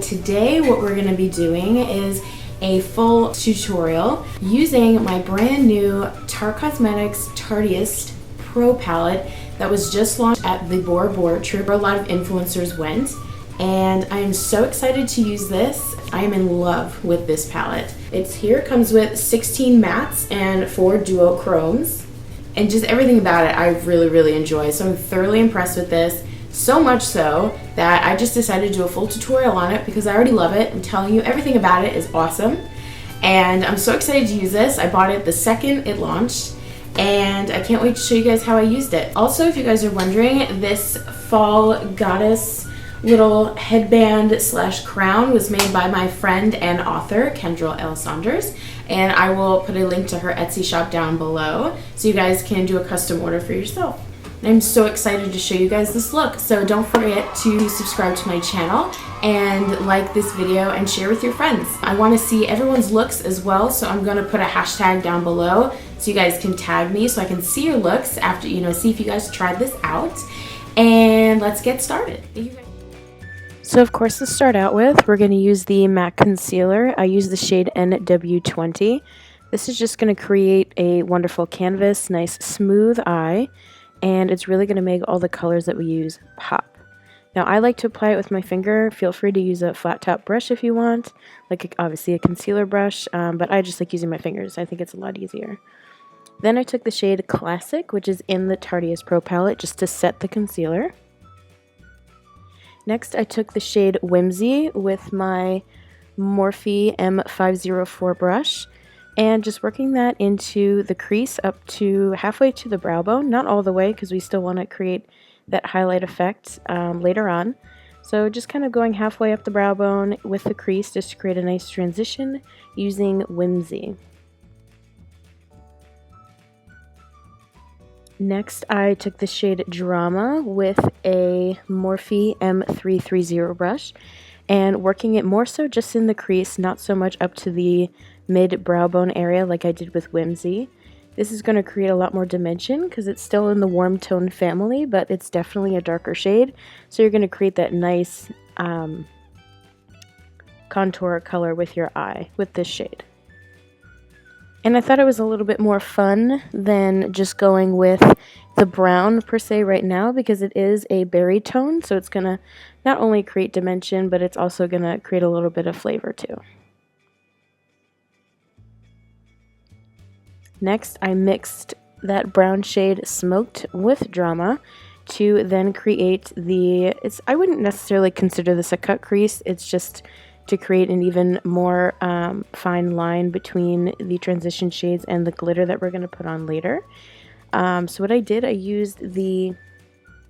today what we're going to be doing is a full tutorial using my brand new Tarteist Pro palette that was just launched at the Bora Bora trip where a lot of influencers went, and I am so excited to use this. I am in love with this palette. It comes with 16 mattes and 4 duochromes, and just everything about it I really enjoy. So I'm thoroughly impressed with this, so much so that I just decided to do a full tutorial on it because I already love it. I'm telling you, everything about it is awesome, and I'm so excited to use this. I bought it the second it launched, and I can't wait to show you guys how I used it. Also, if you guys are wondering, this fall goddess little headband slash crown was made by my friend and author Kendra L. Saunders, and I will put a link to her Etsy shop down below so you guys can do a custom order for yourself. I'm so excited to show you guys this look, so don't forget to subscribe to my channel and like this video and share with your friends. I want to see everyone's looks as well, so I'm going to put a hashtag down below so you guys can tag me so I can see your looks after, see if you guys tried this out. And let's get started. So of course, to start out with, we're going to use the MAC concealer. I use the shade NW20. This is just going to create a wonderful canvas, nice smooth eye, and it's really going to make all the colors that we use pop. Now, I like to apply it with my finger. Feel free to use a flat top brush if you want, like obviously a concealer brush, but I just like using my fingers. I think it's a lot easier. Then I took the shade Classic, which is in the Tarteist Pro palette, just to set the concealer. Next, I took the shade Whimsy with my Morphe M504 brush, and just working that into the crease up to halfway to the brow bone, not all the way because we still want to create that highlight effect later on. So just kind of going halfway up the brow bone with the crease just to create a nice transition using Whimsy. Next, I took the shade Drama with a Morphe M330 brush and working it more so just in the crease, not so much up to the mid-brow bone area like I did with Whimsy. This is going to create a lot more dimension because it's still in the warm tone family, but it's definitely a darker shade. So you're going to create that nice contour color with your eye with this shade. And I thought it was a little bit more fun than just going with the brown per se right now because it is a berry tone, so it's going to not only create dimension, but it's also going to create a little bit of flavor too. Next, I mixed that brown shade Smoked with Drama to then create I wouldn't necessarily consider this a cut crease, it's just to create an even more fine line between the transition shades and the glitter that we're going to put on later. So what I did, I used the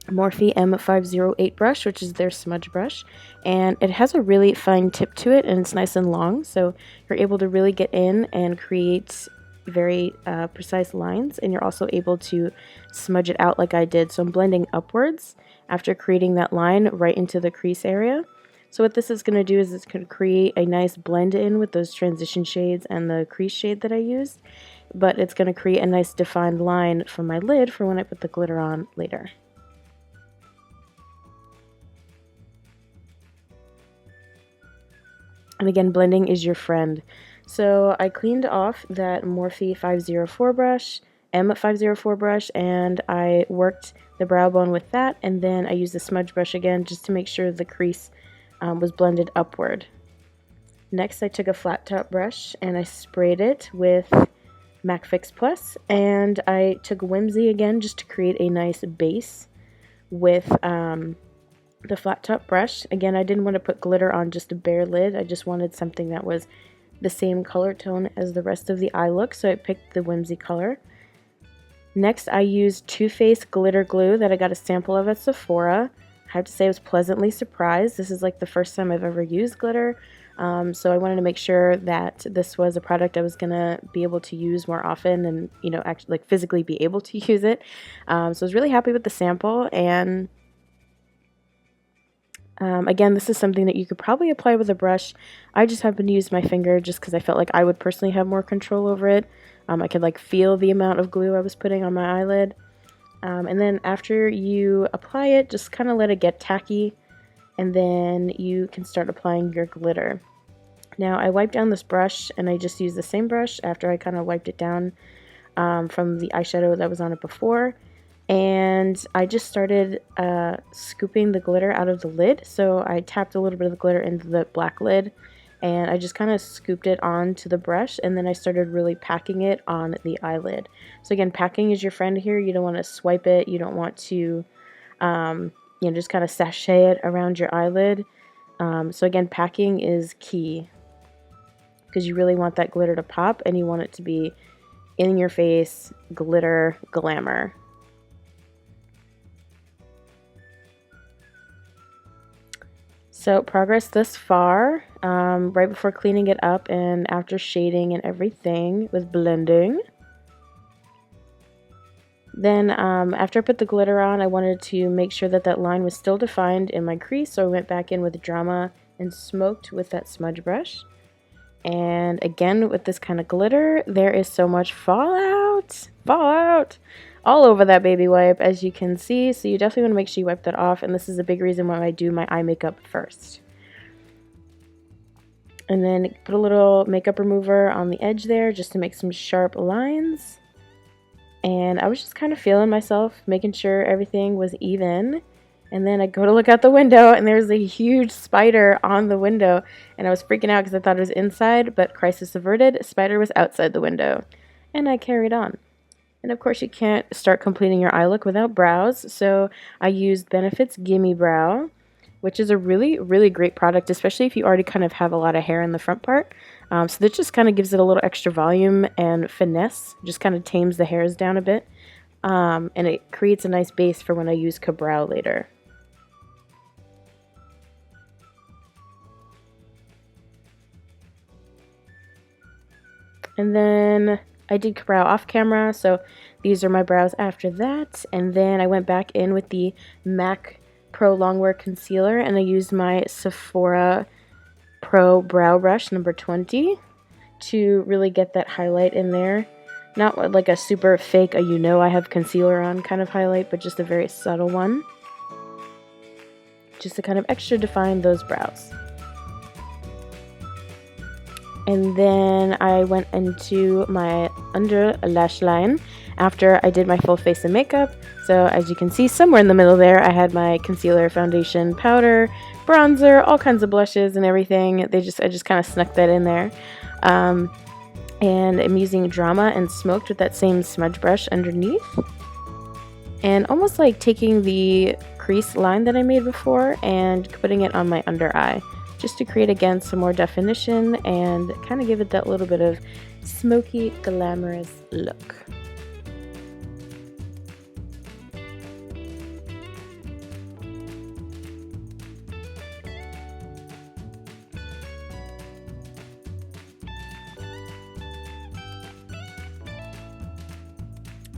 Morphe M508 brush, which is their smudge brush, and it has a really fine tip to it and it's nice and long, so you're able to really get in and create very precise lines, and you're also able to smudge it out like I did. So I'm blending upwards after creating that line right into the crease area. So what this is going to do is it's going to create a nice blend in with those transition shades and the crease shade that I used, but it's going to create a nice defined line for my lid for when I put the glitter on later. And again, blending is your friend. So I cleaned off that Morphe M504 brush, and I worked the brow bone with that, and then I used the smudge brush again just to make sure the crease was blended upward. Next, I took a flat top brush and I sprayed it with MAC Fix Plus, and I took Whimsy again just to create a nice base with the flat top brush. Again, I didn't want to put glitter on just a bare lid. I just wanted something that was the same color tone as the rest of the eye look, so I picked the Whimsy color. Next, I used Too Faced glitter glue that I got a sample of at Sephora. I have to say I was pleasantly surprised. This is like the first time I've ever used glitter, so I wanted to make sure that this was a product I was going to be able to use more often and, actually like physically be able to use it. So I was really happy with the sample, and again, this is something that you could probably apply with a brush. I just happened to use my finger just because I felt like I would personally have more control over it. I could like feel the amount of glue I was putting on my eyelid. And then after you apply it, just kind of let it get tacky and then you can start applying your glitter. Now I wiped down this brush, and I just used the same brush after I kind of wiped it down from the eyeshadow that was on it before. And I just started scooping the glitter out of the lid. So I tapped a little bit of the glitter into the black lid, and I just kind of scooped it onto the brush, and then I started really packing it on the eyelid. So again, packing is your friend here. You don't want to swipe it. You don't want to, you know, just kind of sachet it around your eyelid. So again, packing is key because you really want that glitter to pop, and you want it to be in your face, glitter, glamour. So progress thus far, right before cleaning it up and after shading and everything with blending. Then after I put the glitter on, I wanted to make sure that that line was still defined in my crease, so I went back in with Drama and smoked with that smudge brush. And again, with this kind of glitter, there is so much fallout all over that baby wipe, as you can see. So you definitely want to make sure you wipe that off, and this is a big reason why I do my eye makeup first. And then put a little makeup remover on the edge there just to make some sharp lines. And I was just kind of feeling myself, making sure everything was even. And then I go to look out the window, and there's a huge spider on the window. And I was freaking out because I thought it was inside, but crisis averted, spider was outside the window. And I carried on. And of course you can't start completing your eye look without brows. So I used Benefit's Gimme Brow, which is a really, really great product, especially if you already kind of have a lot of hair in the front part. So this just kind of gives it a little extra volume and finesse, just kind of tames the hairs down a bit. And it creates a nice base for when I use Ka-Brow later. And then I did Ka-Brow off camera, so these are my brows after that. And then I went back in with the MAC Pro Longwear Concealer, and I used my Sephora Pro Brow Brush number 20 to really get that highlight in there. Not like a super fake, you know I have concealer on kind of highlight, but just a very subtle one. Just to kind of extra define those brows. And then I went into my under lash line after I did my full face of makeup. So as you can see, somewhere in the middle there, I had my concealer, foundation, powder, bronzer, all kinds of blushes and everything. I just kind of snuck that in there. And I'm using Drama and Smoked with that same smudge brush underneath. And almost like taking the crease line that I made before and putting it on my under eye, just to create again some more definition and kind of give it that little bit of smoky, glamorous look.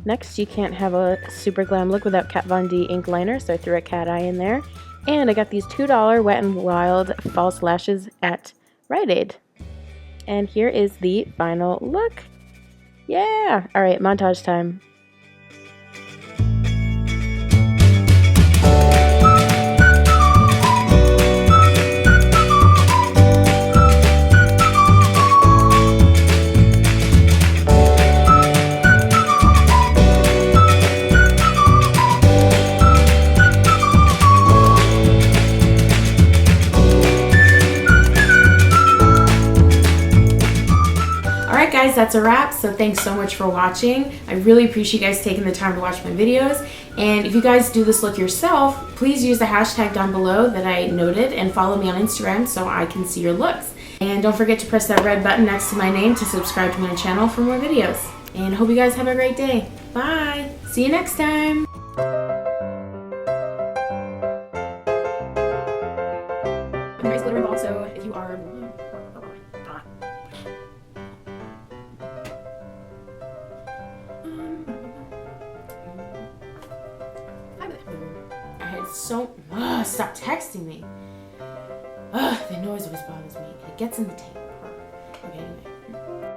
Next, you can't have a super glam look without Kat Von D ink liner, so I threw a cat eye in there. And I got these $2 Wet n Wild false lashes at Rite Aid. And here is the final look. Yeah! Alright, montage time. Alright guys, that's a wrap, so thanks so much for watching. I really appreciate you guys taking the time to watch my videos. And if you guys do this look yourself, please use the hashtag down below that I noted and follow me on Instagram so I can see your looks. And don't forget to press that red button next to my name to subscribe to my channel for more videos. And I hope you guys have a great day. Bye! See you next time! There is glitter involved, so if you are... Stop texting me. The noise always bothers me. It gets in the tape. Okay, anyway.